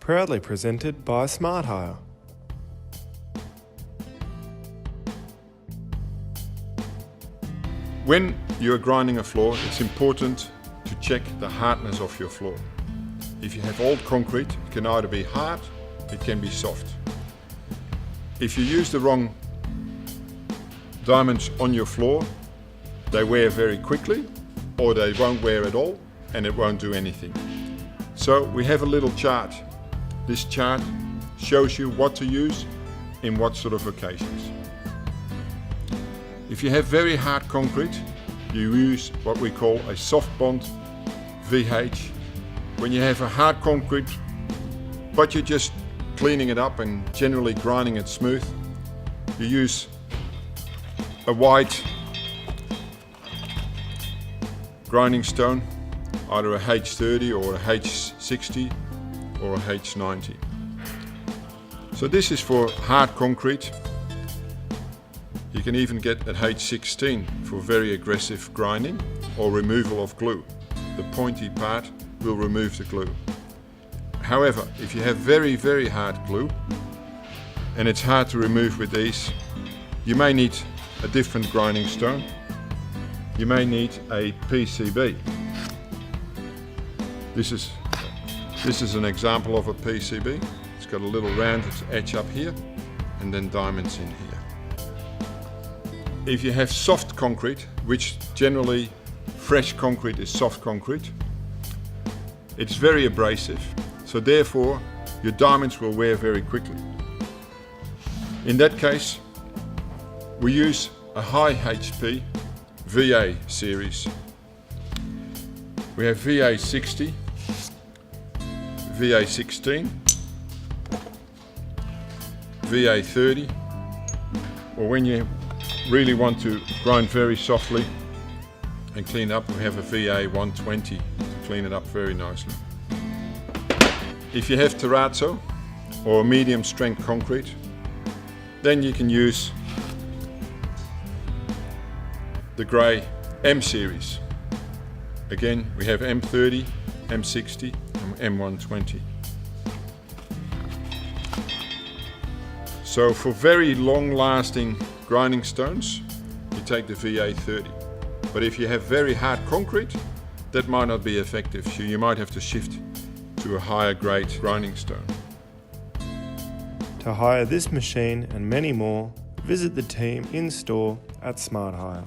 Proudly presented by Smart Hire. When you are grinding a floor, it's important to check the hardness of your floor. If you have old concrete, it can either be hard, it can be soft. If you use the wrong diamonds on your floor, they wear very quickly, or they won't wear at all, and it won't do anything. So we have a little chart. This chart shows you what to use in what sort of occasions. If you have very hard concrete, you use what we call a soft bond VH. When you have a hard concrete, but you're just cleaning it up and generally grinding it smooth, you use a white grinding stone, either a H30 or a H60 or a H90. So this is for hard concrete. You can even get an H16 for very aggressive grinding or removal of glue. The pointy part will remove the glue. However, if you have very, very hard glue and it's hard to remove with these, you may need a different grinding stone. You may need a PCB. This is an example of a PCB. It's got a little rounded edge up here and then diamonds in here. If you have soft concrete, which generally fresh concrete is soft concrete, it's very abrasive. So therefore, your diamonds will wear very quickly. In that case, we use a high HP VA series. We have VA 60, VA 16, VA 30, or when you really want to grind very softly and clean up, we have a VA 120 to clean it up very nicely. If you have terrazzo or medium strength concrete, then you can use the grey M series. Again, we have M30, M60 and M120. So for very long lasting grinding stones, you take the VA 30. But if you have very hard concrete, that might not be effective, so you might have to shift to a higher grade grinding stone. To hire this machine and many more, visit the team in store at Smart Hire.